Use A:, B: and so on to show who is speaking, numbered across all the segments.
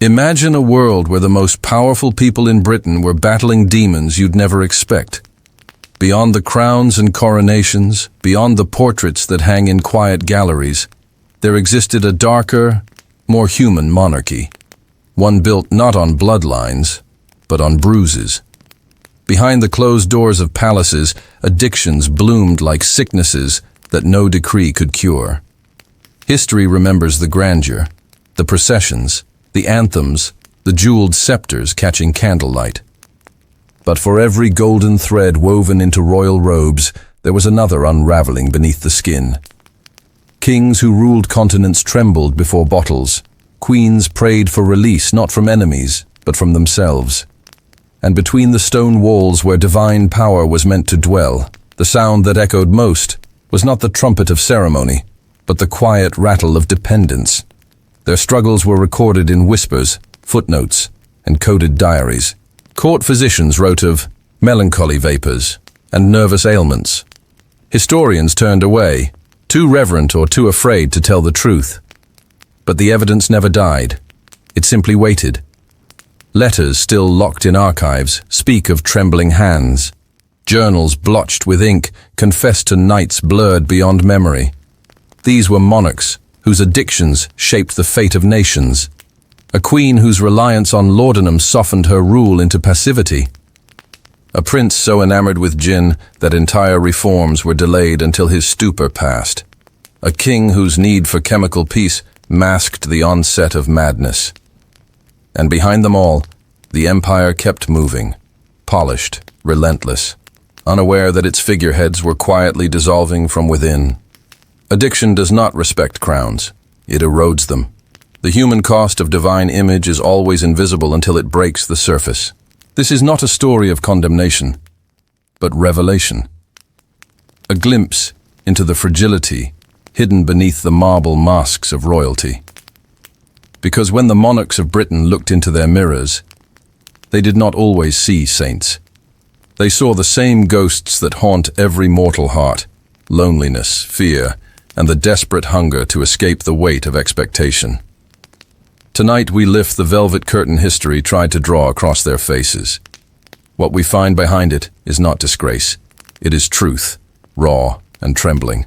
A: Imagine a world where the most powerful people in Britain were battling demons you'd never expect. Beyond the crowns and coronations, beyond the portraits that hang in quiet galleries, there existed a darker, more human monarchy. One built not on bloodlines, but on bruises. Behind the closed doors of palaces, addictions bloomed like sicknesses that no decree could cure. History remembers the grandeur, the processions, the anthems, the jeweled scepters catching candlelight. But for every golden thread woven into royal robes, there was another unraveling beneath the skin. Kings who ruled continents trembled before bottles. Queens prayed for release not from enemies, but from themselves. And between the stone walls where divine power was meant to dwell, the sound that echoed most was not the trumpet of ceremony, but the quiet rattle of dependence. Their struggles were recorded in whispers, footnotes, and coded diaries. Court physicians wrote of melancholy vapors and nervous ailments. Historians turned away, too reverent or too afraid to tell the truth. But the evidence never died. It simply waited. Letters still locked in archives speak of trembling hands. Journals blotched with ink confess to nights blurred beyond memory. These were monarchs whose addictions shaped the fate of nations. A queen whose reliance on laudanum softened her rule into passivity. A prince so enamored with gin that entire reforms were delayed until his stupor passed. A king whose need for chemical peace masked the onset of madness. And behind them all, the empire kept moving, polished, relentless, unaware that its figureheads were quietly dissolving from within. Addiction does not respect crowns. It erodes them. The human cost of divine image is always invisible until it breaks the surface. This is not a story of condemnation, but revelation. A glimpse into the fragility hidden beneath the marble masks of royalty. Because when the monarchs of Britain looked into their mirrors, they did not always see saints. They saw the same ghosts that haunt every mortal heart: loneliness, fear, and the desperate hunger to escape the weight of expectation. Tonight we lift the velvet curtain history tried to draw across their faces. What we find behind it is not disgrace. It is truth, raw and trembling.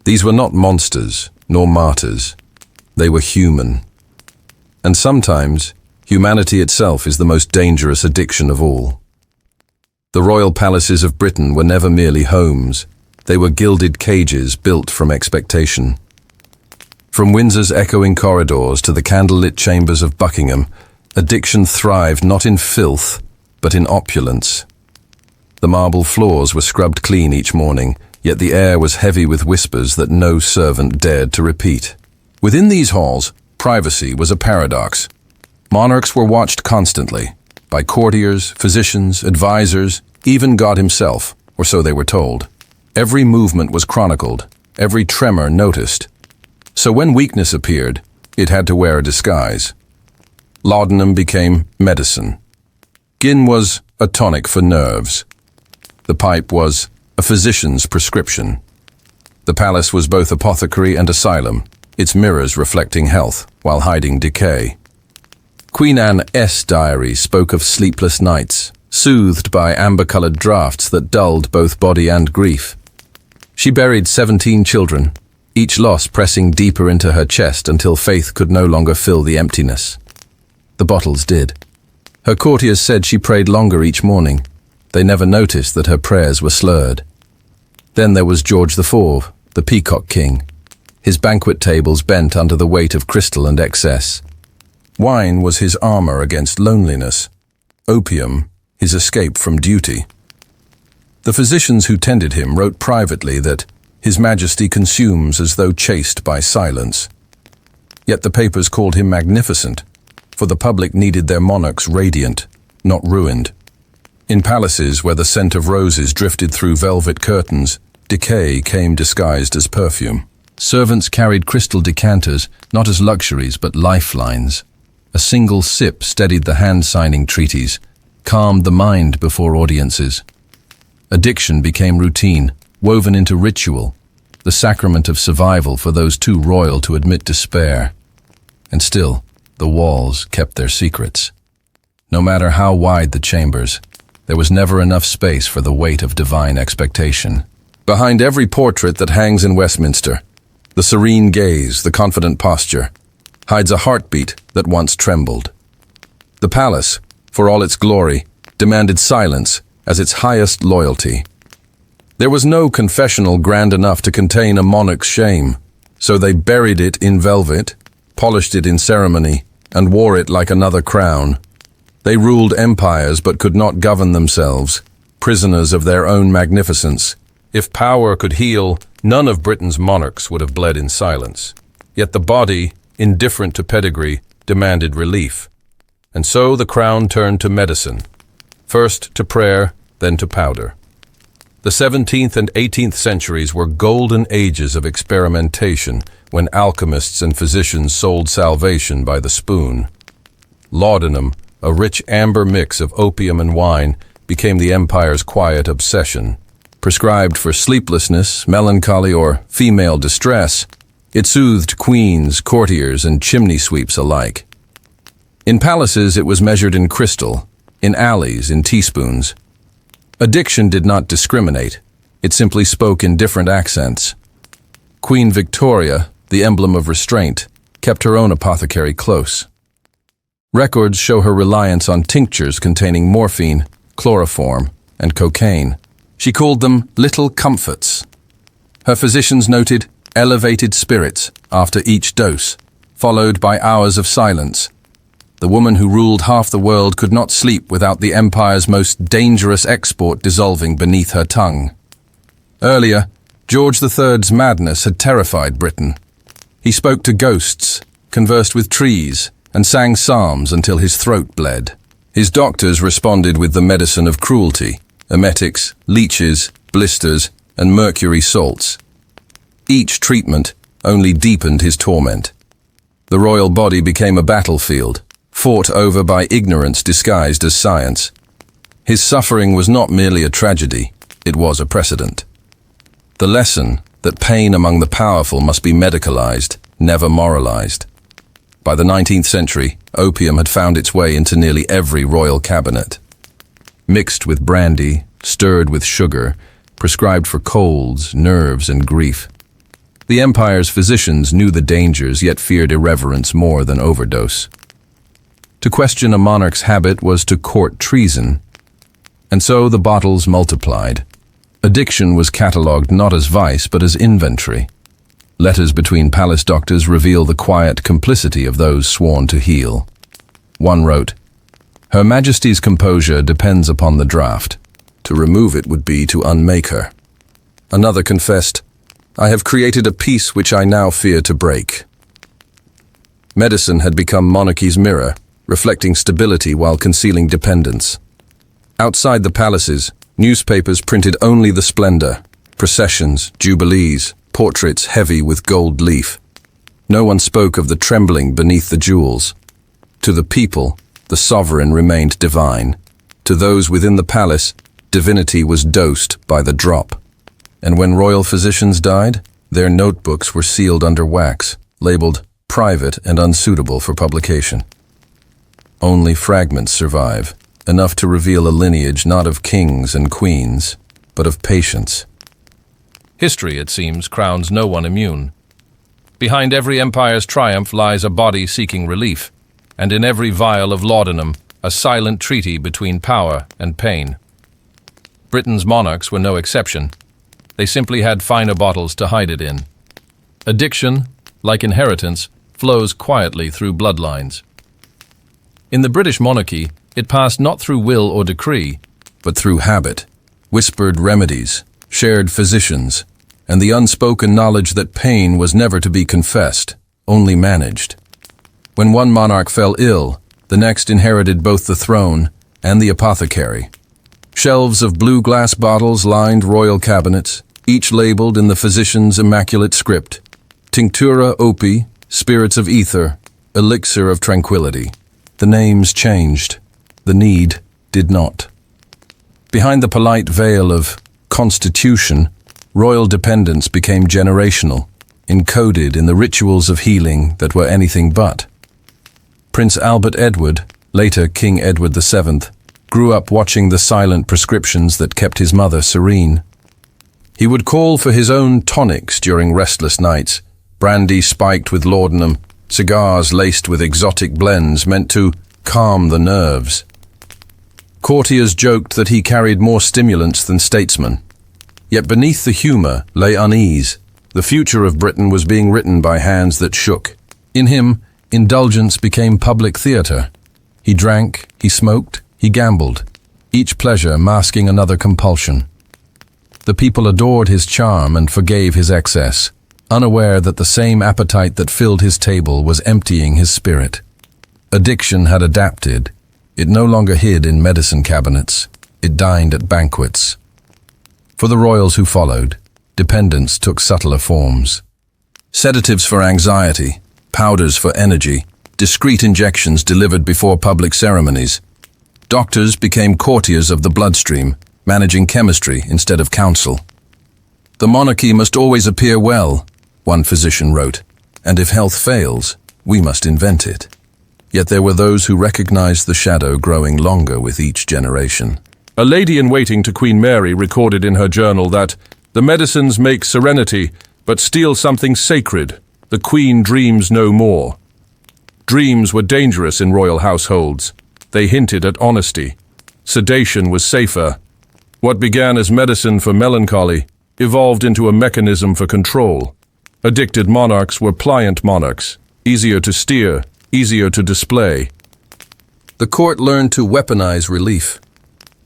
A: These were not monsters, nor martyrs. They were human. And sometimes, humanity itself is the most dangerous addiction of all. The royal palaces of Britain were never merely homes. They were gilded cages built from expectation. From Windsor's echoing corridors to the candlelit chambers of Buckingham, addiction thrived not in filth, but in opulence. The marble floors were scrubbed clean each morning, yet the air was heavy with whispers that no servant dared to repeat. Within these halls, privacy was a paradox. Monarchs were watched constantly, by courtiers, physicians, advisors, even God himself, or so they were told. Every movement was chronicled, every tremor noticed. So when weakness appeared, it had to wear a disguise. Laudanum became medicine. Gin was a tonic for nerves. The pipe was a physician's prescription. The palace was both apothecary and asylum, its mirrors reflecting health while hiding decay. Queen Anne's diary spoke of sleepless nights, soothed by amber-colored draughts that dulled both body and grief. She buried 17 children, each loss pressing deeper into her chest until faith could no longer fill the emptiness. The bottles did. Her courtiers said she prayed longer each morning. They never noticed that her prayers were slurred. Then there was George IV, the Peacock King, his banquet tables bent under the weight of crystal and excess. Wine was his armor against loneliness, opium his escape from duty. The physicians who tended him wrote privately that His Majesty consumes as though chased by silence. Yet the papers called him magnificent, for the public needed their monarchs radiant, not ruined. In palaces where the scent of roses drifted through velvet curtains, decay came disguised as perfume. Servants carried crystal decanters, not as luxuries but lifelines. A single sip steadied the hand-signing treaties, calmed the mind before audiences. Addiction became routine, woven into ritual, the sacrament of survival for those too royal to admit despair. And still, the walls kept their secrets. No matter how wide the chambers, there was never enough space for the weight of divine expectation. Behind every portrait that hangs in Westminster, the serene gaze, the confident posture, hides a heartbeat that once trembled. The palace, for all its glory, demanded silence as its highest loyalty. There was no confessional grand enough to contain a monarch's shame, so they buried it in velvet, polished it in ceremony, and wore it like another crown. They ruled empires but could not govern themselves, prisoners of their own magnificence. If power could heal, none of Britain's monarchs would have bled in silence. Yet the body, indifferent to pedigree, demanded relief. And so the crown turned to medicine, first to prayer, then to powder. The 17th and 18th centuries were golden ages of experimentation when alchemists and physicians sold salvation by the spoon. Laudanum, a rich amber mix of opium and wine, became the empire's quiet obsession. Prescribed for sleeplessness, melancholy, or female distress, it soothed queens, courtiers, and chimney sweeps alike. In palaces, it was measured in crystal, in alleys, in teaspoons. Addiction did not discriminate. It simply spoke in different accents. Queen Victoria, the emblem of restraint, kept her own apothecary close. Records show her reliance on tinctures containing morphine, chloroform, and cocaine. She called them little comforts. Her physicians noted elevated spirits after each dose, followed by hours of silence. The woman who ruled half the world could not sleep without the empire's most dangerous export dissolving beneath her tongue. Earlier, George III's madness had terrified Britain. He spoke to ghosts, conversed with trees, and sang psalms until his throat bled. His doctors responded with the medicine of cruelty, emetics, leeches, blisters, and mercury salts. Each treatment only deepened his torment. The royal body became a battlefield, fought over by ignorance disguised as science. His suffering was not merely a tragedy, it was a precedent. The lesson that pain among the powerful must be medicalized, never moralized. By the 19th century, opium had found its way into nearly every royal cabinet. Mixed with brandy, stirred with sugar, prescribed for colds, nerves, and grief. The empire's physicians knew the dangers yet feared irreverence more than overdose. To question a monarch's habit was to court treason, and so the bottles multiplied. Addiction was catalogued not as vice but as inventory. Letters between palace doctors reveal the quiet complicity of those sworn to heal. One wrote, "Her Majesty's composure depends upon the draught. To remove it would be to unmake her." Another confessed, "I have created a peace which I now fear to break." Medicine had become monarchy's mirror, reflecting stability while concealing dependence. Outside the palaces, newspapers printed only the splendor, processions, jubilees, portraits heavy with gold leaf. No one spoke of the trembling beneath the jewels. To the people, the sovereign remained divine. To those within the palace, divinity was dosed by the drop. And when royal physicians died, their notebooks were sealed under wax, labeled private and unsuitable for publication. Only fragments survive, enough to reveal a lineage not of kings and queens, but of patients. History, it seems, crowns no one immune. Behind every empire's triumph lies a body seeking relief, and in every vial of laudanum, a silent treaty between power and pain. Britain's monarchs were no exception. They simply had finer bottles to hide it in. Addiction, like inheritance, flows quietly through bloodlines. In the British monarchy, it passed not through will or decree, but through habit, whispered remedies, shared physicians, and the unspoken knowledge that pain was never to be confessed, only managed. When one monarch fell ill, the next inherited both the throne and the apothecary. Shelves of blue glass bottles lined royal cabinets, each labeled in the physician's immaculate script: Tinctura Opi, Spirits of Ether, Elixir of Tranquility. The names changed, the need did not. Behind the polite veil of constitution, royal dependence became generational, encoded in the rituals of healing that were anything but. Prince Albert Edward, later King Edward VII, grew up watching the silent prescriptions that kept his mother serene. He would call for his own tonics during restless nights, brandy spiked with laudanum, cigars laced with exotic blends meant to calm the nerves. Courtiers joked that he carried more stimulants than statesmen. Yet beneath the humour lay unease. The future of Britain was being written by hands that shook. In him, indulgence became public theatre. He drank, he smoked, he gambled, each pleasure masking another compulsion. The people adored his charm and forgave his excess, unaware that the same appetite that filled his table was emptying his spirit. Addiction had adapted. It no longer hid in medicine cabinets. It dined at banquets. For the royals who followed, dependence took subtler forms. Sedatives for anxiety, powders for energy, discreet injections delivered before public ceremonies. Doctors became courtiers of the bloodstream, managing chemistry instead of counsel. The monarchy must always appear well, one physician wrote, and if health fails, we must invent it. Yet there were those who recognized the shadow growing longer with each generation.
B: A lady-in-waiting to Queen Mary recorded in her journal that the medicines make serenity, but steal something sacred. The Queen dreams no more. Dreams were dangerous in royal households. They hinted at honesty. Sedation was safer. What began as medicine for melancholy evolved into a mechanism for control. Addicted monarchs were pliant monarchs, easier to steer, easier to display.
A: The court learned to weaponize relief.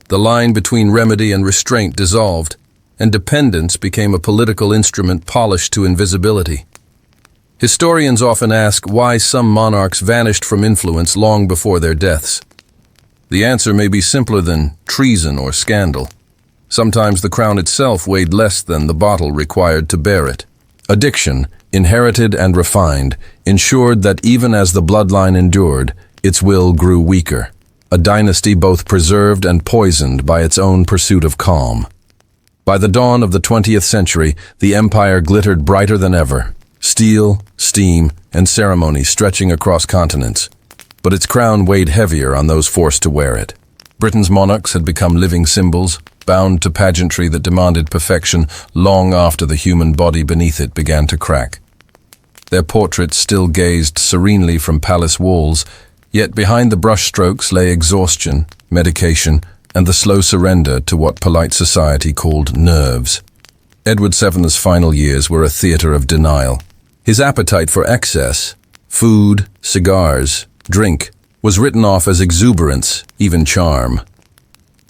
A: The line between remedy and restraint dissolved, and dependence became a political instrument polished to invisibility. Historians often ask why some monarchs vanished from influence long before their deaths. The answer may be simpler than treason or scandal. Sometimes the crown itself weighed less than the bottle required to bear it. Addiction, inherited and refined, ensured that even as the bloodline endured, its will grew weaker. A dynasty both preserved and poisoned by its own pursuit of calm. By the dawn of the 20th century, the empire glittered brighter than ever. Steel, steam, and ceremony stretching across continents. But its crown weighed heavier on those forced to wear it. Britain's monarchs had become living symbols, bound to pageantry that demanded perfection long after the human body beneath it began to crack. Their portraits still gazed serenely from palace walls, yet behind the brushstrokes lay exhaustion, medication, and the slow surrender to what polite society called nerves. Edward VII's final years were a theatre of denial. His appetite for excess, food, cigars, drink, was written off as exuberance, even charm.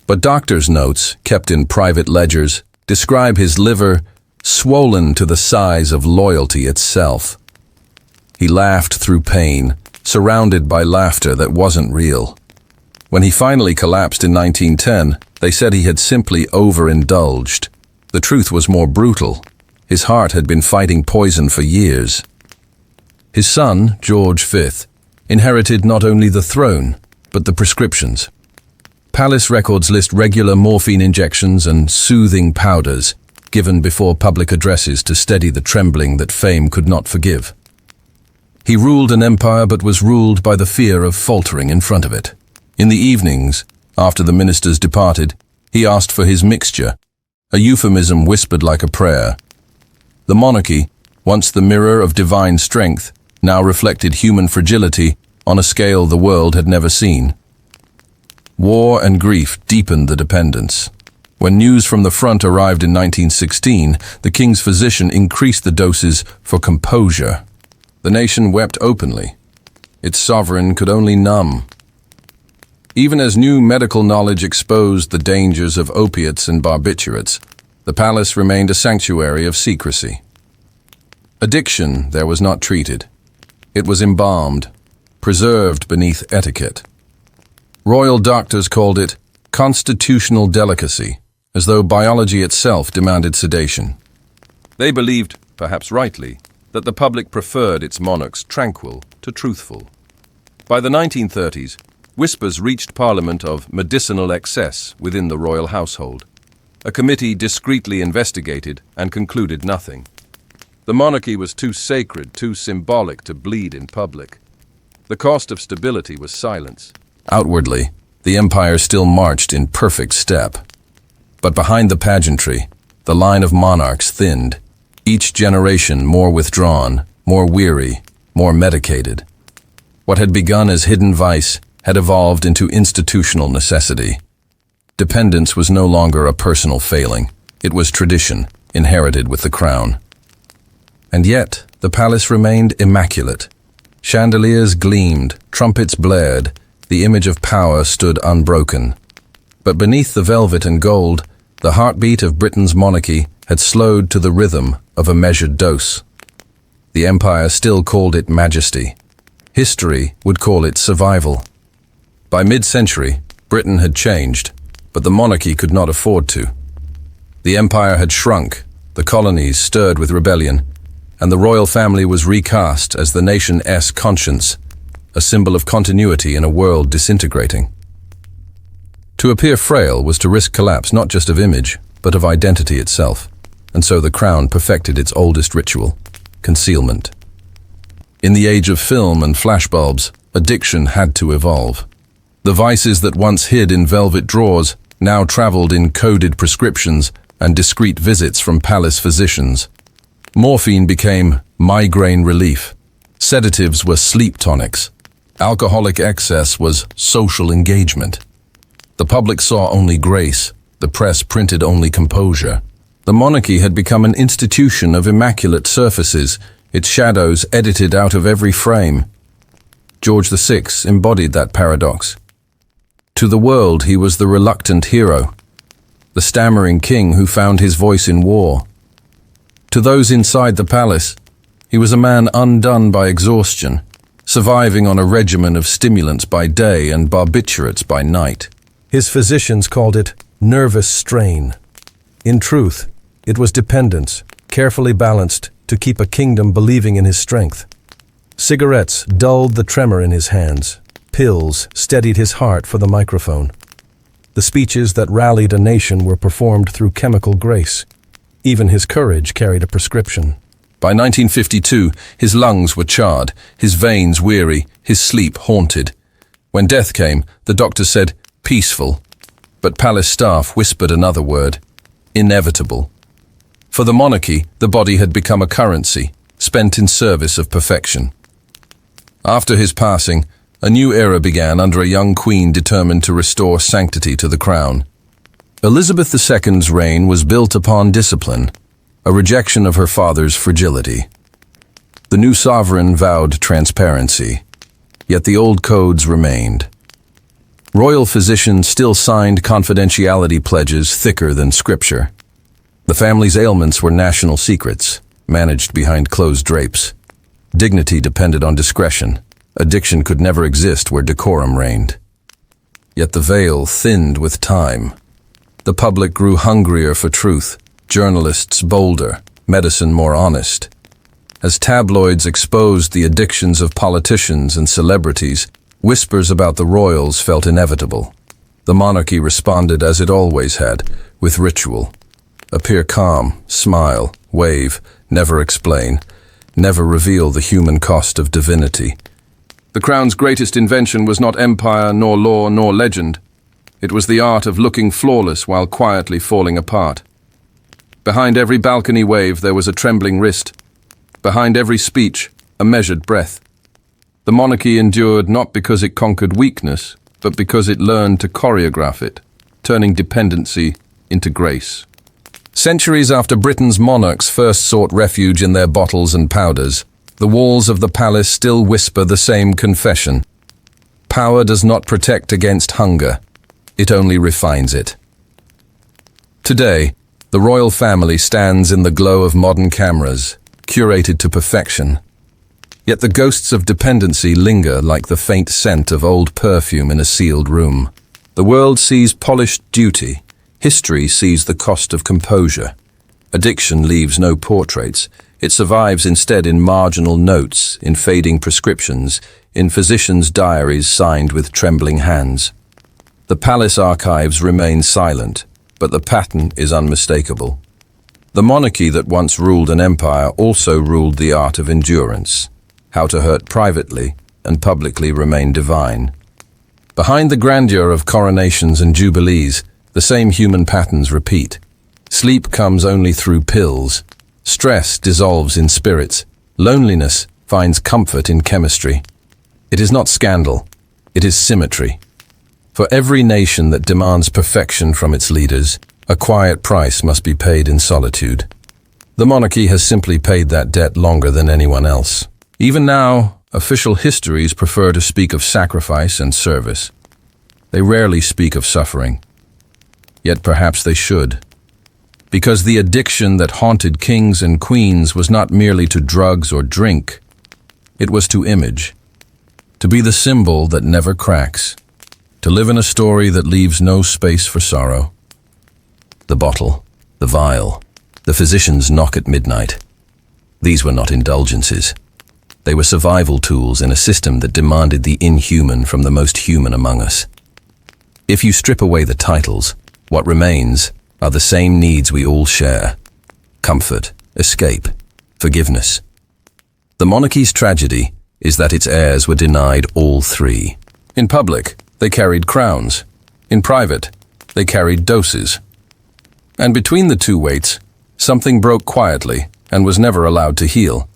A: But doctors' notes, kept in private ledgers, describe his liver swollen to the size of loyalty itself. He laughed through pain, surrounded by laughter that wasn't real. When he finally collapsed in 1910, they said he had simply overindulged. The truth was more brutal. His heart had been fighting poison for years. His son, George V, inherited not only the throne, but the prescriptions. Palace records list regular morphine injections and soothing powders given before public addresses to steady the trembling that fame could not forgive. He ruled an empire but was ruled by the fear of faltering in front of it. In the evenings, after the ministers departed, he asked for his mixture, a euphemism whispered like a prayer. The monarchy, once the mirror of divine strength, now reflected human fragility on a scale the world had never seen. War and grief deepened the dependence. When news from the front arrived in 1916, the king's physician increased the doses for composure. The nation wept openly. Its sovereign could only numb. Even as new medical knowledge exposed the dangers of opiates and barbiturates, the palace remained a sanctuary of secrecy. Addiction there was not treated. It was embalmed, preserved beneath etiquette. Royal doctors called it constitutional delicacy, as though biology itself demanded sedation. They believed, perhaps rightly, that the public preferred its monarchs tranquil to truthful. By the 1930s, whispers reached Parliament of medicinal excess within the royal household. A committee discreetly investigated and concluded nothing. The monarchy was too sacred, too symbolic to bleed in public.
B: The cost of stability was silence.
A: Outwardly, the empire still marched in perfect step. But behind the pageantry, the line of monarchs thinned, each generation more withdrawn, more weary, more medicated. What had begun as hidden vice had evolved into institutional necessity. Dependence was no longer a personal failing. It was tradition, inherited with the crown. And yet, the palace remained immaculate. Chandeliers gleamed, trumpets blared, the image of power stood unbroken. But beneath the velvet and gold, the heartbeat of Britain's monarchy had slowed to the rhythm of a measured dose. The empire still called it majesty. History would call it survival. By mid-century, Britain had changed, but the monarchy could not afford to. The empire had shrunk, the colonies stirred with rebellion, and the royal family was recast as the nation's conscience, a symbol of continuity in a world disintegrating. To appear frail was to risk collapse not just of image, but of identity itself, and so the crown perfected its oldest ritual, concealment. In the age of film and flashbulbs, addiction had to evolve. The vices that once hid in velvet drawers now traveled in coded prescriptions and discreet visits from palace physicians. Morphine became migraine relief. Sedatives were sleep tonics. Alcoholic excess was social engagement. The public saw only grace. The press printed only composure. The monarchy had become an institution of immaculate surfaces, its shadows edited out of every frame. George VI embodied that paradox. To the world, he was the reluctant hero, the stammering king who found his voice in war. To those inside the palace, he was a man undone by exhaustion, surviving on a regimen of stimulants by day and barbiturates by night. His physicians called it nervous strain. In truth, it was dependence, carefully balanced to keep a kingdom believing in his strength. Cigarettes dulled the tremor in his hands. Pills steadied his heart for the microphone. The speeches that rallied a nation were performed through chemical grace. Even his courage carried a prescription. By 1952, his lungs were charred, his veins weary, his sleep haunted. When death came, the doctor said, peaceful. But palace staff whispered another word, inevitable. For the monarchy, the body had become a currency, spent in service of perfection. After his passing, a new era began under a young queen determined to restore sanctity to the crown. Elizabeth II's reign was built upon discipline, a rejection of her father's fragility. The new sovereign vowed transparency, yet the old codes remained. Royal physicians still signed confidentiality pledges thicker than scripture. The family's ailments were national secrets, managed behind closed drapes. Dignity depended on discretion. Addiction could never exist where decorum reigned. Yet the veil thinned with time. The public grew hungrier for truth, journalists bolder, medicine more honest. As tabloids exposed the addictions of politicians and celebrities, whispers about the royals felt inevitable. The monarchy responded as it always had, with ritual. Appear calm, smile, wave, never explain, never reveal the human cost of divinity. The crown's greatest invention was not empire, nor law, nor legend. It was the art of looking flawless while quietly falling apart. Behind every balcony wave there was a trembling wrist. Behind every speech, a measured breath. The monarchy endured not because it conquered weakness, but because it learned to choreograph it, turning dependency into grace. Centuries after Britain's monarchs first sought refuge in their bottles and powders, the walls of the palace still whisper the same confession. Power does not protect against hunger, it only refines it. Today, the royal family stands in the glow of modern cameras, curated to perfection. Yet the ghosts of dependency linger like the faint scent of old perfume in a sealed room. The world sees polished duty. History sees the cost of composure. Addiction leaves no portraits. It survives instead in marginal notes, in fading prescriptions, in physicians' diaries signed with trembling hands. The palace archives remain silent, but the pattern is unmistakable. The monarchy that once ruled an empire also ruled the art of endurance, how to hurt privately, and publicly remain divine. Behind the grandeur of coronations and jubilees, the same human patterns repeat. Sleep comes only through pills. Stress dissolves in spirits. Loneliness finds comfort in chemistry. It is not scandal, it is symmetry. For every nation that demands perfection from its leaders, a quiet price must be paid in solitude. The monarchy has simply paid that debt longer than anyone else. Even now, official histories prefer to speak of sacrifice and service. They rarely speak of suffering. Yet perhaps they should. Because the addiction that haunted kings and queens was not merely to drugs or drink. It was to image. To be the symbol that never cracks. To live in a story that leaves no space for sorrow. The bottle, the vial, the physician's knock at midnight. These were not indulgences. They were survival tools in a system that demanded the inhuman from the most human among us. If you strip away the titles, what remains are the same needs we all share. Comfort, escape, forgiveness. The monarchy's tragedy is that its heirs were denied all three. In public, they carried crowns. In private, they carried doses. And between the two weights, something broke quietly and was never allowed to heal.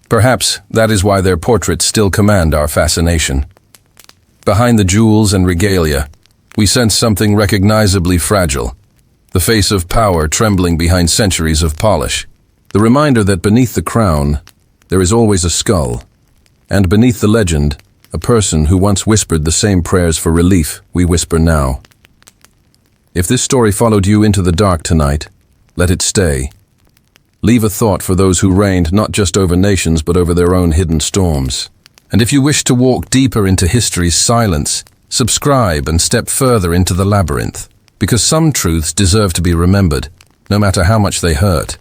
A: Perhaps that is why their portraits still command our fascination. Behind the jewels and regalia, we sense something recognizably fragile. The face of power trembling behind centuries of polish. The reminder that beneath the crown, there is always a skull. And beneath the legend, a person who once whispered the same prayers for relief we whisper now. If this story followed you into the dark tonight, let it stay. Leave a thought for those who reigned not just over nations but over their own hidden storms. And if you wish to walk deeper into history's silence, subscribe and step further into the labyrinth, because some truths deserve to be remembered, no matter how much they hurt.